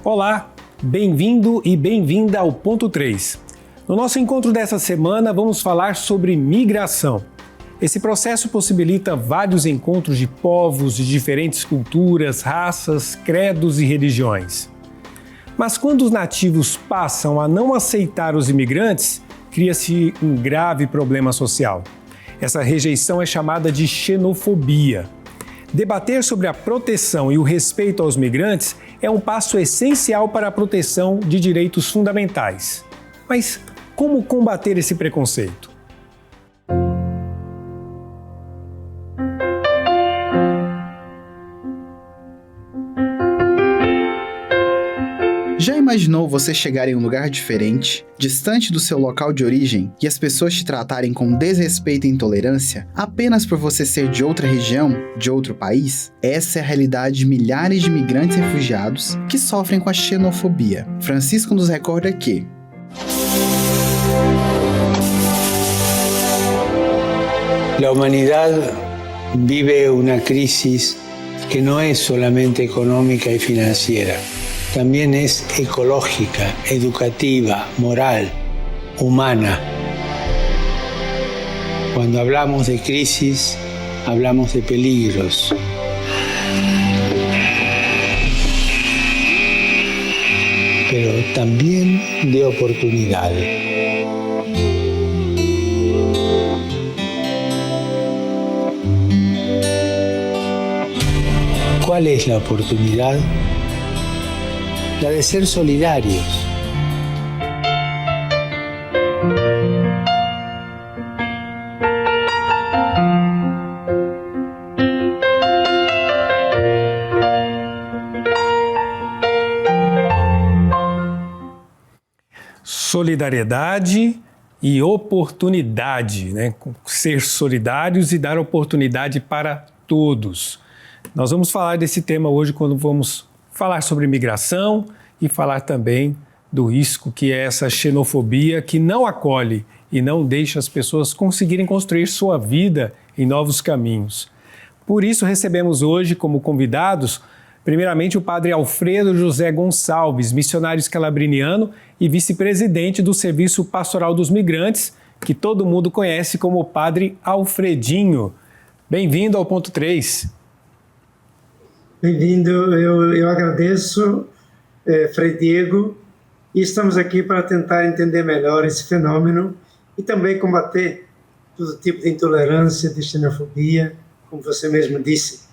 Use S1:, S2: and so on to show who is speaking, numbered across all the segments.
S1: Olá, bem-vindo e bem-vinda ao Ponto 3. No nosso encontro dessa semana, vamos falar sobre migração. Esse processo possibilita vários encontros de povos de diferentes culturas, raças, credos e religiões. Mas quando os nativos passam a não aceitar os imigrantes, cria-se um grave problema social. Essa rejeição é chamada de xenofobia. Debater sobre a proteção e o respeito aos migrantes é um passo essencial para a proteção de direitos fundamentais. Mas como combater esse preconceito?
S2: Já imaginou você chegar em um lugar diferente, distante do seu local de origem, e as pessoas te tratarem com desrespeito e intolerância apenas por você ser de outra região, de outro país? Essa é a realidade de milhares de imigrantes e refugiados que sofrem com a xenofobia. Francisco nos recorda que
S3: la humanidad vive una crisis que no es solamente económica y financiera. También es ecológica, educativa, moral, humana. Cuando hablamos de crisis, hablamos de peligros. Pero también de oportunidad. ¿Cuál es la oportunidad? La de ser solidarios.
S1: Solidariedade e oportunidade, né? Ser solidários e dar oportunidade para todos. Nós vamos falar desse tema hoje quando vamos falar sobre migração e falar também do risco que é essa xenofobia que não acolhe e não deixa as pessoas conseguirem construir sua vida em novos caminhos. Por isso recebemos hoje como convidados, primeiramente o padre Alfredo José Gonçalves, missionário escalabriniano e vice-presidente do Serviço Pastoral dos Migrantes, que todo mundo conhece como o Padre Alfredinho. Bem-vindo ao Ponto 3.
S4: Bem-vindo, eu agradeço, Frei Diego, e estamos aqui para tentar entender melhor esse fenômeno e também combater todo tipo de intolerância, de xenofobia, como você mesmo disse.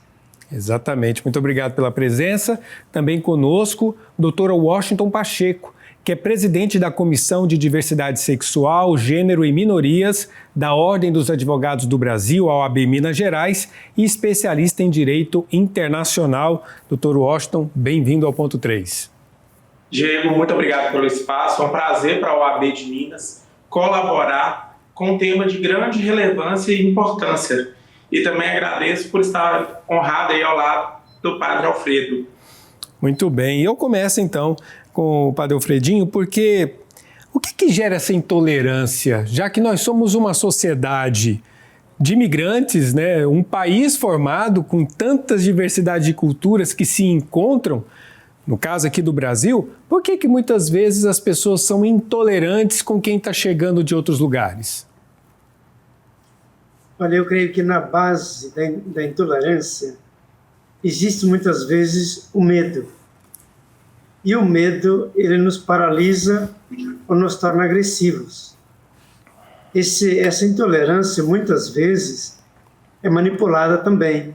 S1: Exatamente, muito obrigado pela presença. Também conosco, o Dr. Washington Pacheco, que é presidente da Comissão de Diversidade Sexual, Gênero e Minorias da Ordem dos Advogados do Brasil, a OAB Minas Gerais, e especialista em Direito Internacional. Dr. Washington, bem-vindo ao Ponto 3.
S5: Diego, muito obrigado pelo espaço. É um prazer para a OAB de Minas colaborar com um tema de grande relevância e importância. E também agradeço por estar honrado aí ao lado do Padre Alfredo.
S1: Muito bem. Eu começo então com o Padre Alfredinho, porque o que gera essa intolerância? Já que nós somos uma sociedade de imigrantes, né? Um país formado com tantas diversidades de culturas que se encontram, no caso aqui do Brasil, por que muitas vezes as pessoas são intolerantes com quem está chegando de outros lugares?
S4: Olha, eu creio que na base da intolerância existe muitas vezes o medo. E o medo, ele nos paralisa ou nos torna agressivos. Essa intolerância, muitas vezes, é manipulada também.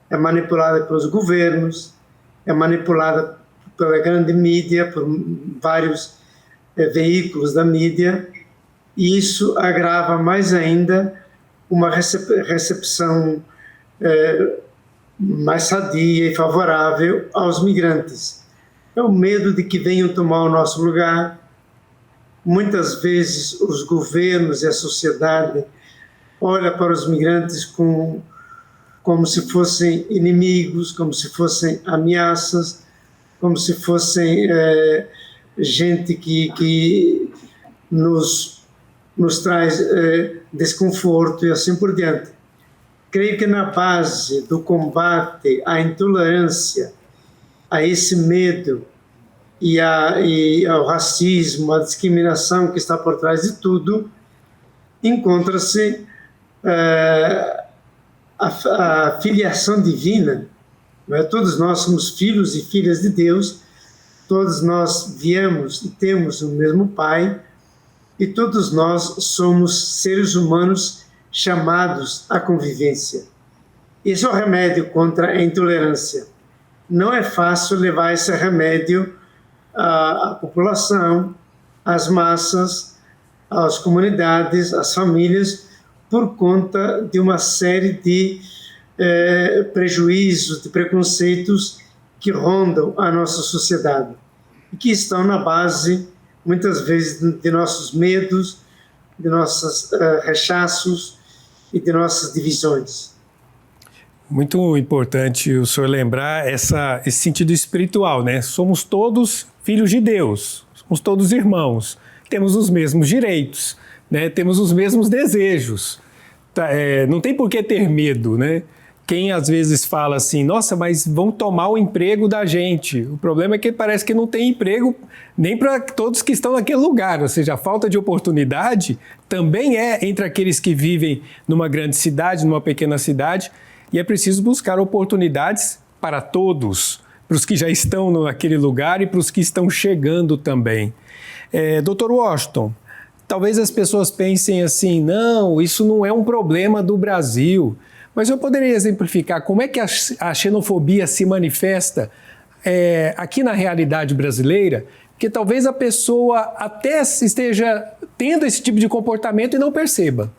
S4: É manipulada pelos governos, é manipulada pela grande mídia, por vários veículos da mídia, e isso agrava mais ainda uma recepção mais sadia e favorável aos migrantes. É o medo de que venham tomar o nosso lugar. Muitas vezes os governos e a sociedade olham para os migrantes como se fossem inimigos, como se fossem ameaças, como se fossem gente que nos traz desconforto e assim por diante. Creio que na base do combate à intolerância, a esse medo e ao racismo, a discriminação que está por trás de tudo, encontra-se a filiação divina. Não é? Todos nós somos filhos e filhas de Deus, todos nós viemos e temos o mesmo Pai, e todos nós somos seres humanos chamados à convivência. Esse é o remédio contra a intolerância. Não é fácil levar esse remédio à população, às massas, às comunidades, às famílias, por conta de uma série de prejuízos, de preconceitos que rondam a nossa sociedade e que estão na base, muitas vezes, de nossos medos, de nossos rechaços e de nossas divisões.
S1: Muito importante o senhor lembrar esse sentido espiritual, né? Somos todos filhos de Deus, somos todos irmãos, temos os mesmos direitos, né? Temos os mesmos desejos. Não tem por que ter medo, né? Quem às vezes fala assim, nossa, mas vão tomar o emprego da gente. O problema é que parece que não tem emprego nem para todos que estão naquele lugar, ou seja, a falta de oportunidade também é entre aqueles que vivem numa grande cidade, numa pequena cidade, e é preciso buscar oportunidades para todos, para os que já estão naquele lugar e para os que estão chegando também. Dr. Washington, talvez as pessoas pensem assim, não, isso não é um problema do Brasil, mas eu poderia exemplificar como é que a xenofobia se manifesta aqui na realidade brasileira, porque talvez a pessoa até esteja tendo esse tipo de comportamento e não perceba.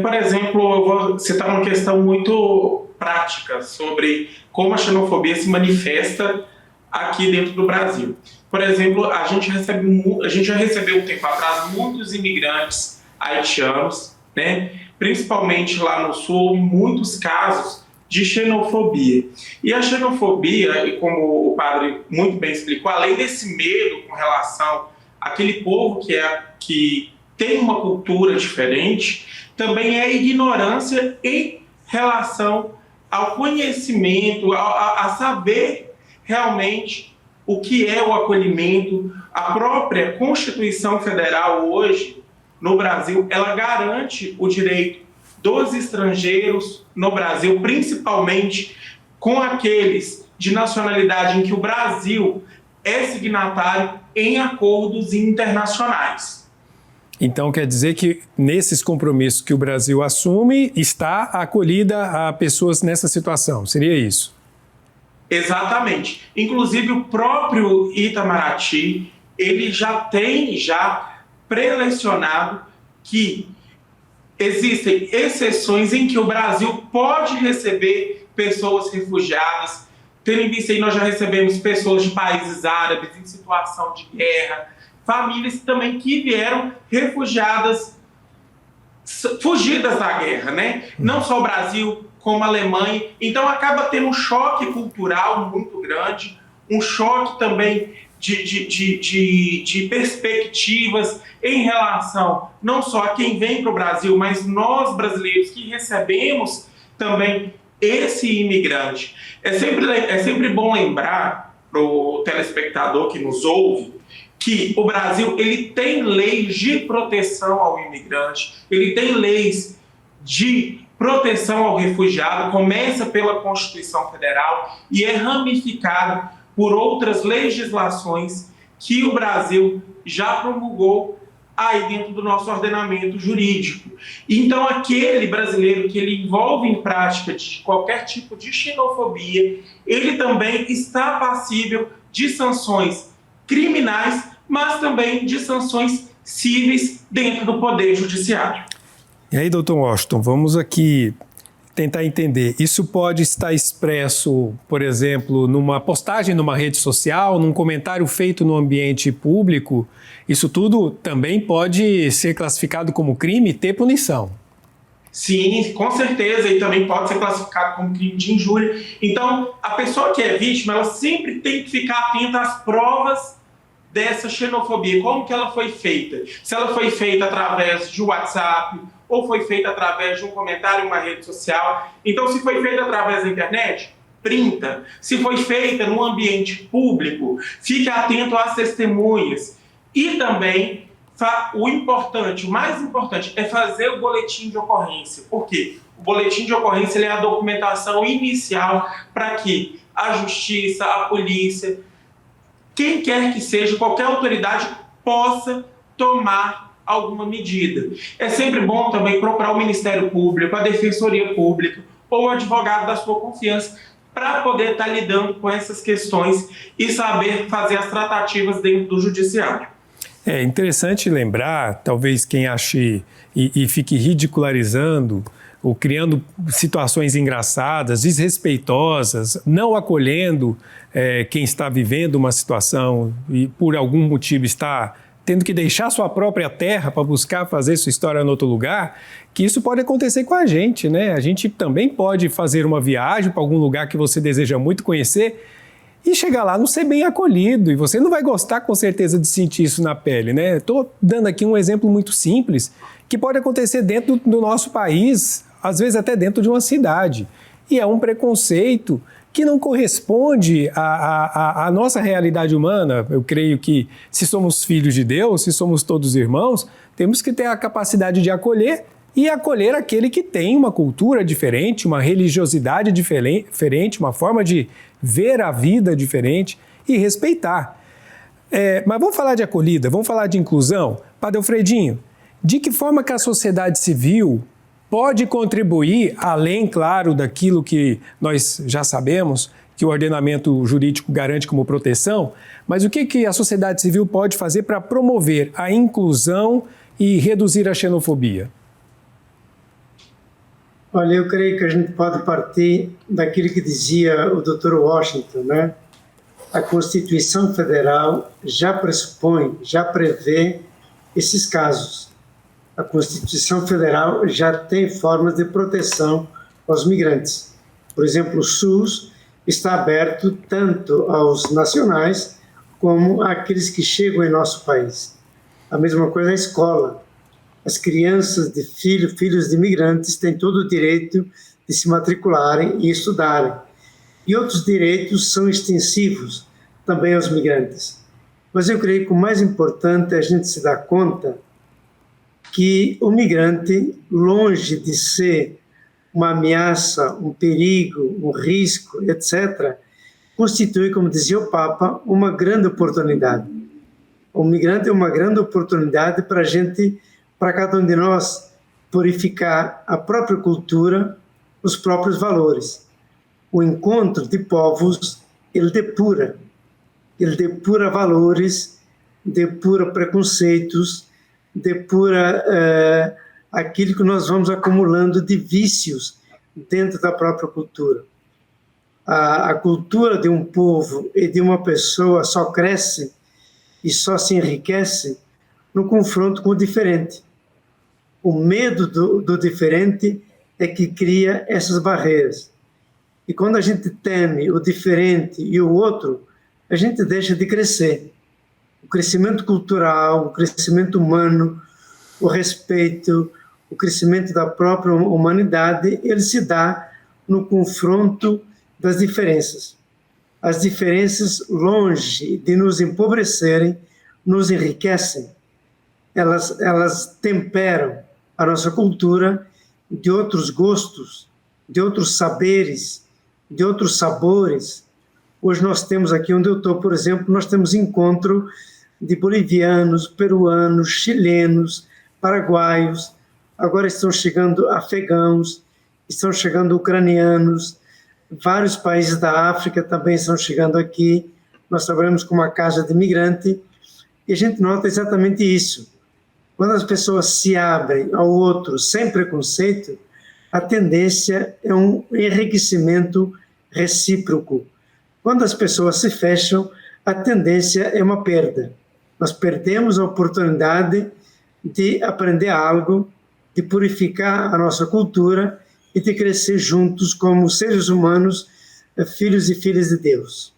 S5: Por exemplo, eu vou citar uma questão muito prática sobre como a xenofobia se manifesta aqui dentro do Brasil. Por exemplo, a gente já recebeu um tempo atrás muitos imigrantes haitianos, né? Principalmente lá no Sul, muitos casos de xenofobia. E a xenofobia, e como o padre muito bem explicou, além desse medo com relação àquele povo que tem uma cultura diferente, também é a ignorância em relação ao conhecimento, a saber realmente o que é o acolhimento. A própria Constituição Federal hoje, no Brasil, ela garante o direito dos estrangeiros no Brasil, principalmente com aqueles de nacionalidade em que o Brasil é signatário em acordos internacionais.
S1: Então, quer dizer que nesses compromissos que o Brasil assume, está acolhida a pessoas nessa situação, seria isso?
S5: Exatamente. Inclusive, o próprio Itamaraty, ele já tem prelecionado que existem exceções em que o Brasil pode receber pessoas refugiadas. Tendo em vista aí, nós já recebemos pessoas de países árabes em situação de guerra, famílias também que vieram refugiadas, fugidas da guerra, né? Não só o Brasil, como a Alemanha. Então acaba tendo um choque cultural muito grande, um choque também de perspectivas em relação não só a quem vem para o Brasil, mas nós brasileiros que recebemos também esse imigrante. É sempre bom lembrar para o telespectador que nos ouve que o Brasil ele tem leis de proteção ao imigrante, ele tem leis de proteção ao refugiado, começa pela Constituição Federal e é ramificado por outras legislações que o Brasil já promulgou aí dentro do nosso ordenamento jurídico. Então, aquele brasileiro que ele envolve em prática de qualquer tipo de xenofobia, ele também está passível de sanções criminais, mas também de sanções cíveis dentro do Poder Judiciário.
S1: E aí, doutor Washington, vamos aqui tentar entender. Isso pode estar expresso, por exemplo, numa postagem numa rede social, num comentário feito no ambiente público. Isso tudo também pode ser classificado como crime e ter punição.
S5: Sim, com certeza, e também pode ser classificado como crime de injúria. Então, a pessoa que é vítima, ela sempre tem que ficar atenta às provas dessa xenofobia, como que ela foi feita. Se ela foi feita através de WhatsApp, ou foi feita através de um comentário em uma rede social. Então, se foi feita através da internet, printa. Se foi feita no ambiente público, fique atento às testemunhas. E também, o mais importante, é fazer o boletim de ocorrência. Por quê? O boletim de ocorrência é a documentação inicial para que a justiça, a polícia, quem quer que seja, qualquer autoridade possa tomar alguma medida. É sempre bom também procurar o Ministério Público, a Defensoria Pública ou o advogado da sua confiança para poder estar lidando com essas questões e saber fazer as tratativas dentro do judiciário.
S1: É interessante lembrar, talvez quem ache e fique ridicularizando ou criando situações engraçadas, desrespeitosas, não acolhendo quem está vivendo uma situação e por algum motivo está tendo que deixar sua própria terra para buscar fazer sua história em outro lugar, que isso pode acontecer com a gente, né? A gente também pode fazer uma viagem para algum lugar que você deseja muito conhecer e chegar lá não ser bem acolhido, e você não vai gostar com certeza de sentir isso na pele, né? Estou dando aqui um exemplo muito simples que pode acontecer dentro do nosso país, às vezes até dentro de uma cidade, e é um preconceito que não corresponde à nossa realidade humana. Eu creio que se somos filhos de Deus, se somos todos irmãos, temos que ter a capacidade de acolher e acolher aquele que tem uma cultura diferente, uma religiosidade diferente, uma forma de ver a vida diferente e respeitar. Mas vamos falar de acolhida, vamos falar de inclusão. Padre Alfredinho, de que forma que a sociedade civil pode contribuir, além, claro, daquilo que nós já sabemos, que o ordenamento jurídico garante como proteção, mas o que a sociedade civil pode fazer para promover a inclusão e reduzir a xenofobia?
S4: Olha, eu creio que a gente pode partir daquilo que dizia o Dr. Washington, né? A Constituição Federal já pressupõe, já prevê esses casos. A Constituição Federal já tem formas de proteção aos migrantes. Por exemplo, o SUS está aberto tanto aos nacionais como àqueles que chegam em nosso país. A mesma coisa a escola. As crianças de filhos de imigrantes têm todo o direito de se matricularem e estudarem. E outros direitos são extensivos também aos migrantes. Mas eu creio que o mais importante é a gente se dar conta que o migrante, longe de ser uma ameaça, um perigo, um risco, etc., constitui, como dizia o Papa, uma grande oportunidade. O migrante é uma grande oportunidade para a gente, para cada um de nós, purificar a própria cultura, os próprios valores. O encontro de povos, ele depura valores, depura preconceitos, depura aquilo que nós vamos acumulando de vícios dentro da própria cultura. A cultura de um povo e de uma pessoa só cresce e só se enriquece no confronto com o diferente. O medo do diferente é que cria essas barreiras. E quando a gente teme o diferente e o outro, a gente deixa de crescer. O crescimento cultural, o crescimento humano, o respeito, o crescimento da própria humanidade, ele se dá no confronto das diferenças. As diferenças, longe de nos empobrecerem, nos enriquecem. Elas temperam a nossa cultura de outros gostos, de outros saberes, de outros sabores. Hoje nós temos aqui onde eu estou, por exemplo, nós temos encontro de bolivianos, peruanos, chilenos, paraguaios, agora estão chegando afegãos, estão chegando ucranianos, vários países da África também estão chegando aqui. Nós trabalhamos com uma casa de imigrante e a gente nota exatamente isso. Quando as pessoas se abrem ao outro sem preconceito, a tendência é um enriquecimento recíproco. Quando as pessoas se fecham, a tendência é uma perda. Nós perdemos a oportunidade de aprender algo, de purificar a nossa cultura e de crescer juntos como seres humanos, filhos e filhas de Deus.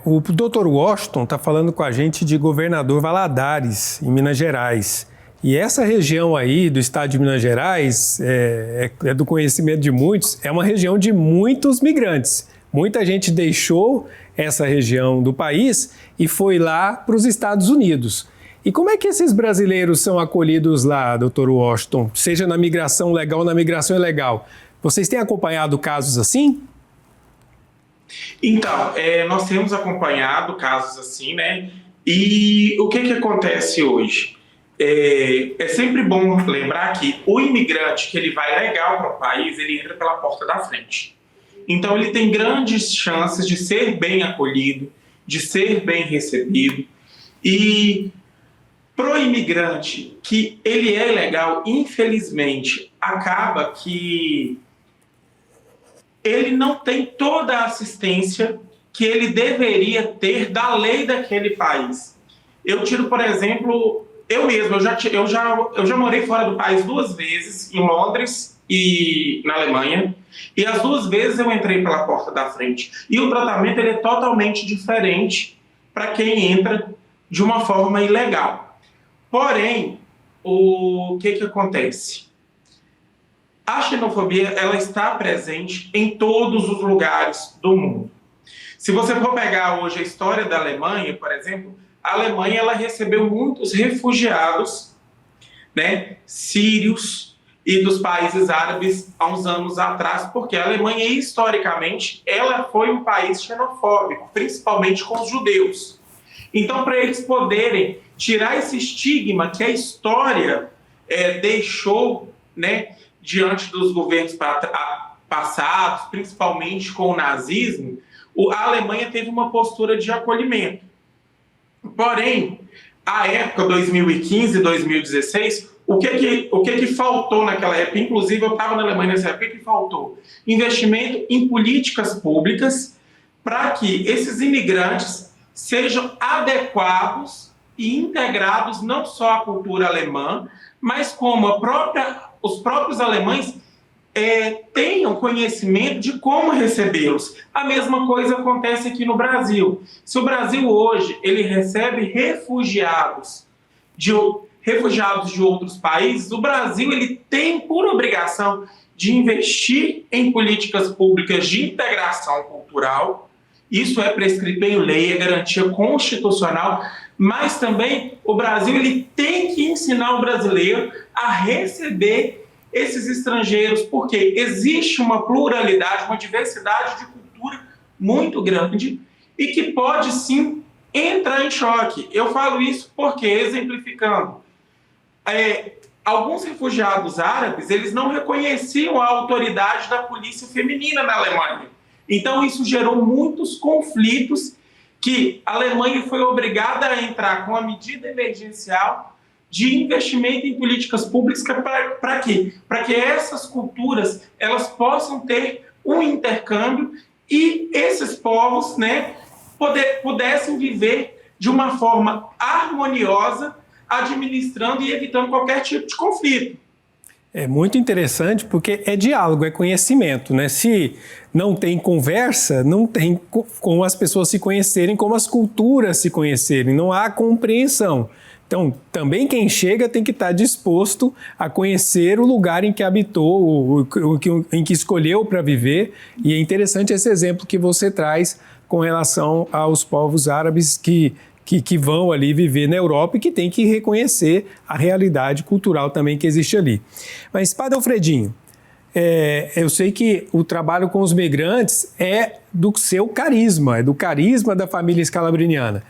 S1: O Dr. Washington está falando com a gente de Governador Valadares, em Minas Gerais. E essa região aí do estado de Minas Gerais, é do conhecimento de muitos, é uma região de muitos migrantes. Muita gente deixou essa região do país e foi lá para os Estados Unidos. E como é que esses brasileiros são acolhidos lá, doutor Washington? Seja na migração legal ou na migração ilegal. Vocês têm acompanhado casos assim?
S5: Então, nós temos acompanhado casos assim, né? E o que acontece hoje? É sempre bom lembrar que o imigrante que ele vai legal para o país, ele entra pela porta da frente. Então, ele tem grandes chances de ser bem acolhido, de ser bem recebido. E para o imigrante que ele é ilegal, infelizmente, acaba que ele não tem toda a assistência que ele deveria ter da lei daquele país. Eu tiro, por exemplo, eu mesmo, eu já morei fora do país 2 vezes, em Londres e na Alemanha, e as 2 vezes eu entrei pela porta da frente. E o tratamento ele é totalmente diferente para quem entra de uma forma ilegal. Porém, o que acontece? A xenofobia ela está presente em todos os lugares do mundo. Se você for pegar hoje a história da Alemanha, por exemplo, a Alemanha ela recebeu muitos refugiados, né, sírios e dos países árabes há uns anos atrás, porque a Alemanha, historicamente, ela foi um país xenofóbico, principalmente com os judeus. Então, para eles poderem tirar esse estigma que a história deixou, né, diante dos governos passados, principalmente com o nazismo, a Alemanha teve uma postura de acolhimento. Porém, a época 2015 e 2016, o que faltou naquela época? Inclusive, eu estava na Alemanha nessa época, o que faltou? Investimento em políticas públicas para que esses imigrantes sejam adequados e integrados não só à cultura alemã, mas como os próprios alemães tenham conhecimento de como recebê-los. A mesma coisa acontece aqui no Brasil. Se o Brasil hoje ele recebe refugiados de outros países, o Brasil ele tem por obrigação de investir em políticas públicas de integração cultural. Isso é prescrito em lei, é garantia constitucional, mas também o Brasil ele tem que ensinar o brasileiro a receber esses estrangeiros, porque existe uma pluralidade, uma diversidade de cultura muito grande e que pode sim entrar em choque. Eu falo isso porque, exemplificando, alguns refugiados árabes, eles não reconheciam a autoridade da polícia feminina na Alemanha. Então isso gerou muitos conflitos que a Alemanha foi obrigada a entrar com a medida emergencial de investimento em políticas públicas para quê? Para que essas culturas elas possam ter um intercâmbio e esses povos, né, pudessem viver de uma forma harmoniosa, administrando e evitando qualquer tipo de conflito.
S1: É muito interessante porque é diálogo, é conhecimento, né? Se não tem conversa, não tem como as pessoas se conhecerem, como as culturas se conhecerem, não há compreensão. Então, também quem chega tem que estar disposto a conhecer o lugar em que habitou, em que escolheu para viver. E é interessante esse exemplo que você traz com relação aos povos árabes que vão ali viver na Europa e que tem que reconhecer a realidade cultural também que existe ali. Mas, Padre Alfredinho, eu sei que o trabalho com os migrantes é do seu carisma, é do carisma da família Scalabriniana.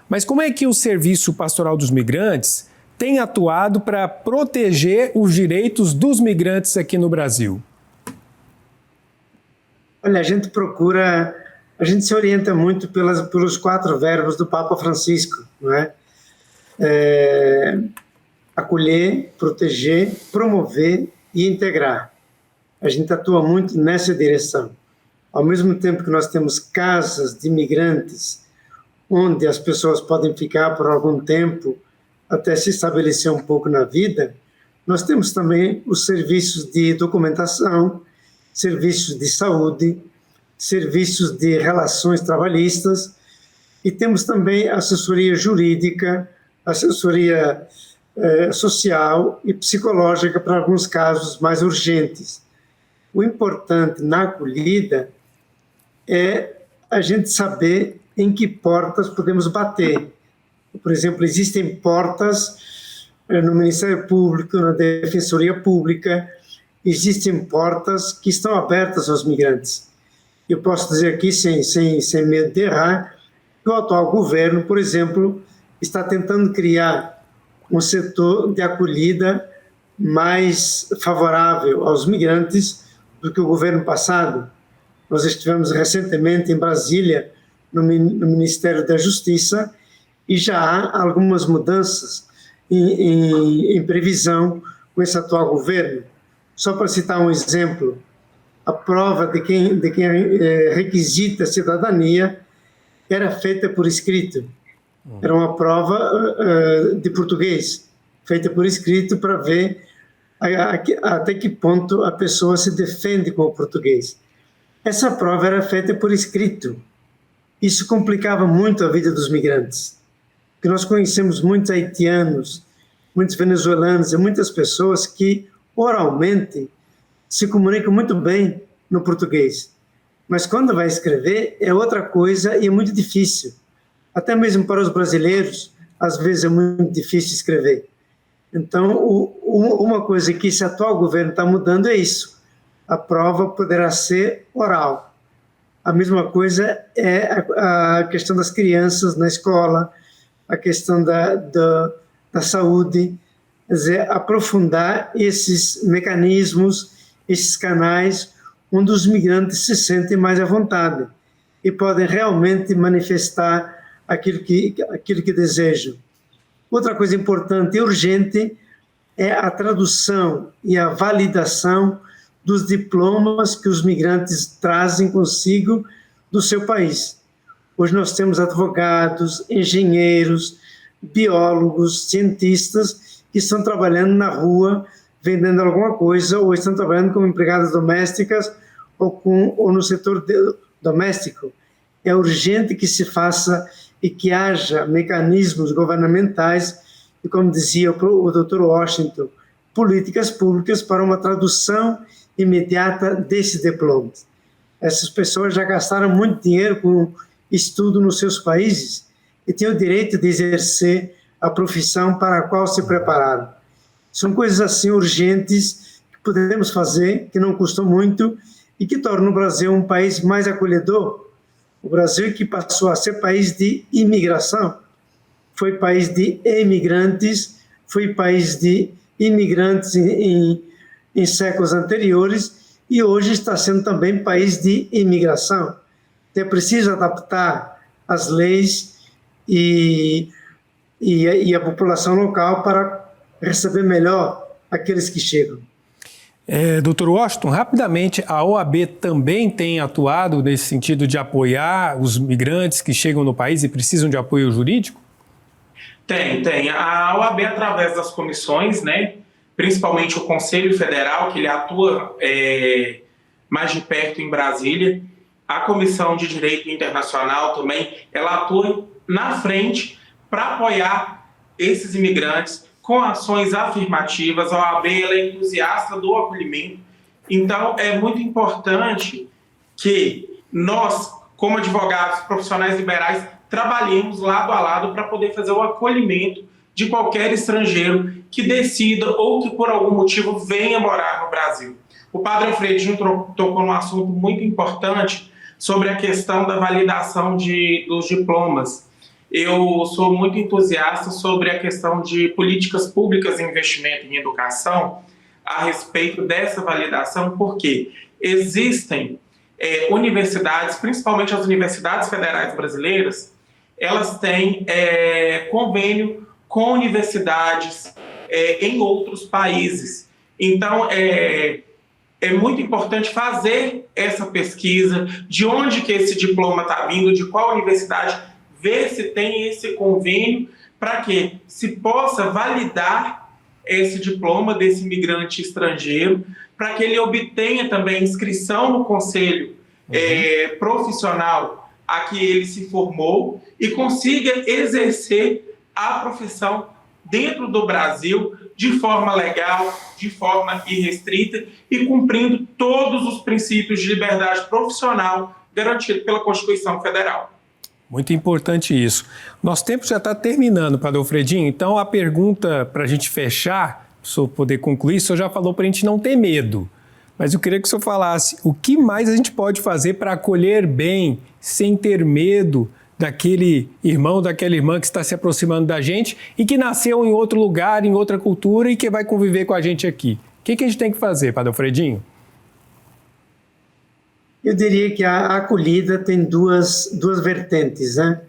S1: Mas como é que o Serviço Pastoral dos Migrantes tem atuado para proteger os direitos dos migrantes aqui no Brasil?
S4: Olha, a gente se orienta muito pelos 4 verbos do Papa Francisco, não é? Acolher, proteger, promover e integrar. A gente atua muito nessa direção. Ao mesmo tempo que nós temos casas de imigrantes, onde as pessoas podem ficar por algum tempo até se estabelecer um pouco na vida, nós temos também os serviços de documentação, serviços de saúde, serviços de relações trabalhistas e temos também assessoria jurídica, assessoria social e psicológica para alguns casos mais urgentes. O importante na acolhida é a gente saber em que portas podemos bater. Por exemplo, existem portas no Ministério Público, na Defensoria Pública, existem portas que estão abertas aos migrantes. Eu posso dizer aqui, sem medo de errar, que o atual governo, por exemplo, está tentando criar um setor de acolhida mais favorável aos migrantes do que o governo passado. Nós estivemos recentemente em Brasília, no Ministério da Justiça, e já há algumas mudanças em previsão com esse atual governo. Só para citar um exemplo, a prova de quem requisita a cidadania era feita por escrito. Era uma prova de português, feita por escrito para ver até que ponto a pessoa se defende com o português. Essa prova era feita por escrito. Isso complicava muito a vida dos migrantes, porque nós conhecemos muitos haitianos, muitos venezuelanos e muitas pessoas que oralmente se comunicam muito bem no português, mas quando vai escrever é outra coisa e é muito difícil. Até mesmo para os brasileiros, às vezes é muito difícil escrever. Então, uma coisa que esse atual governo está mudando é isso. A prova poderá ser oral. A mesma coisa é a questão das crianças na escola, a questão da saúde, quer dizer, aprofundar esses mecanismos, esses canais, onde os migrantes se sentem mais à vontade e podem realmente manifestar aquilo que desejam. Outra coisa importante e urgente é a tradução e a validação dos diplomas que os migrantes trazem consigo do seu país. Hoje nós temos advogados, engenheiros, biólogos, cientistas que estão trabalhando na rua, vendendo alguma coisa, ou estão trabalhando como empregadas domésticas ou no setor doméstico. É urgente que se faça e que haja mecanismos governamentais e, como dizia o Dr. Washington, políticas públicas para uma tradução imediata desses diplomas. Essas pessoas já gastaram muito dinheiro com estudo nos seus países e têm o direito de exercer a profissão para a qual se prepararam. São coisas assim urgentes que podemos fazer, que não custam muito e que tornam o Brasil um país mais acolhedor. O Brasil, que passou a ser país de imigração, foi país de emigrantes, foi país de imigrantes em séculos anteriores e hoje está sendo também país de imigração. Então é preciso adaptar as leis e a população local para receber melhor aqueles que chegam.
S1: Dr. Washington, rapidamente, a OAB também tem atuado nesse sentido de apoiar os migrantes que chegam no país e precisam de apoio jurídico?
S5: Tem. A OAB, através das comissões, né, principalmente o Conselho Federal, que ele atua mais de perto em Brasília, a Comissão de Direito Internacional também, ela atua na frente para apoiar esses imigrantes com ações afirmativas. A OAB ela é entusiasta do acolhimento, então é muito importante que nós, como advogados profissionais liberais, trabalhemos lado a lado para poder fazer o acolhimento de qualquer estrangeiro que decida ou que por algum motivo venha morar no Brasil. O padre Alfredinho tocou num assunto muito importante sobre a questão da validação dos diplomas. Eu sou muito entusiasta sobre a questão de políticas públicas e investimento em educação a respeito dessa validação, porque existem universidades, principalmente as universidades federais brasileiras, elas têm convênio com universidades em outros países. Então, é muito importante fazer essa pesquisa de onde que esse diploma está vindo, de qual universidade, ver se tem esse convênio para que se possa validar esse diploma desse imigrante estrangeiro, para que ele obtenha também inscrição no conselho profissional a que ele se formou e consiga exercer a profissão dentro do Brasil, de forma legal, de forma irrestrita e cumprindo todos os princípios de liberdade profissional garantidos pela Constituição Federal.
S1: Muito importante isso. Nosso tempo já está terminando, Padre Alfredinho, então a pergunta para a gente fechar, para o senhor poder concluir, o senhor já falou para a gente não ter medo, mas eu queria que o senhor falasse o que mais a gente pode fazer para acolher bem, sem ter medo daquele irmão, daquela irmã que está se aproximando da gente e que nasceu em outro lugar, em outra cultura e que vai conviver com a gente aqui. O que a gente tem que fazer, Padre Alfredinho?
S4: Eu diria que a acolhida tem duas vertentes, né?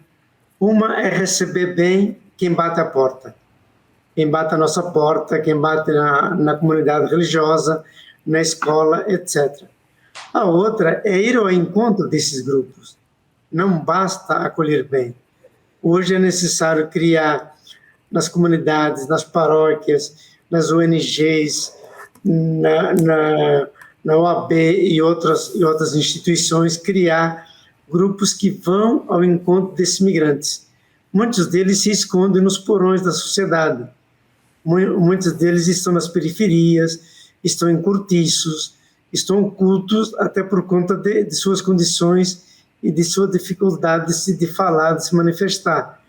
S4: Uma é receber bem quem bate a porta. Quem bate a nossa porta, quem bate na comunidade religiosa, na escola, etc. A outra é ir ao encontro desses grupos. Não basta acolher bem. Hoje é necessário criar nas comunidades, nas paróquias, nas ONGs, na OAB e outras instituições, criar grupos que vão ao encontro desses migrantes. Muitos deles se escondem nos porões da sociedade. Muitos deles estão nas periferias, estão em cortiços, estão ocultos até por conta de suas condições e de sua dificuldade de falar, de se manifestar.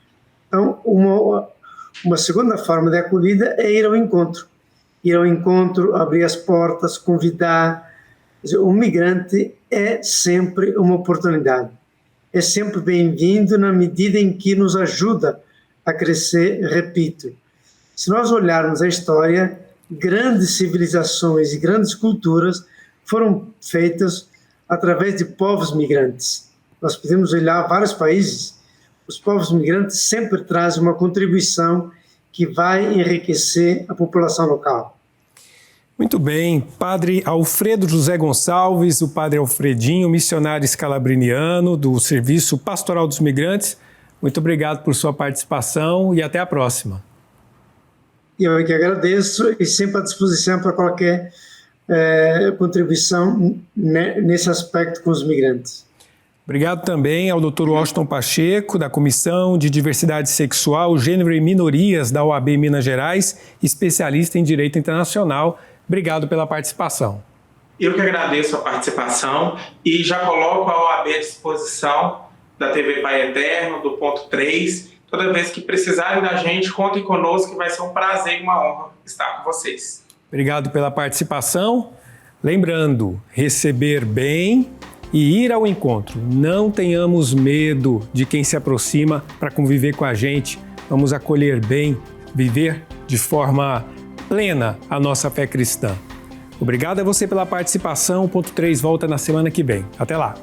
S4: Então, uma segunda forma de acolhida é ir ao encontro. Ir ao encontro, abrir as portas, convidar. O migrante é sempre uma oportunidade. É sempre bem-vindo na medida em que nos ajuda a crescer, repito. Se nós olharmos a história, grandes civilizações e grandes culturas foram feitas através de povos migrantes. Nós podemos olhar vários países, os povos migrantes sempre trazem uma contribuição que vai enriquecer a população local.
S1: Muito bem, Padre Alfredo José Gonçalves, o Padre Alfredinho, missionário escalabriniano do Serviço Pastoral dos Migrantes, muito obrigado por sua participação e até a próxima.
S4: Eu que agradeço e sempre à disposição para qualquer contribuição nesse aspecto com os migrantes.
S1: Obrigado também ao Dr. Washington Pacheco, da Comissão de Diversidade Sexual, Gênero e Minorias da OAB Minas Gerais, especialista em Direito Internacional. Obrigado pela participação.
S5: Eu que agradeço a participação e já coloco a OAB à disposição da TV Pai Eterno, do Ponto 3. Toda vez que precisarem da gente, contem conosco, que vai ser um prazer e uma honra estar com vocês.
S1: Obrigado pela participação. Lembrando, receber bem e ir ao encontro. Não tenhamos medo de quem se aproxima para conviver com a gente. Vamos acolher bem, viver de forma plena a nossa fé cristã. Obrigado a você pela participação. O Ponto 3 volta na semana que vem. Até lá.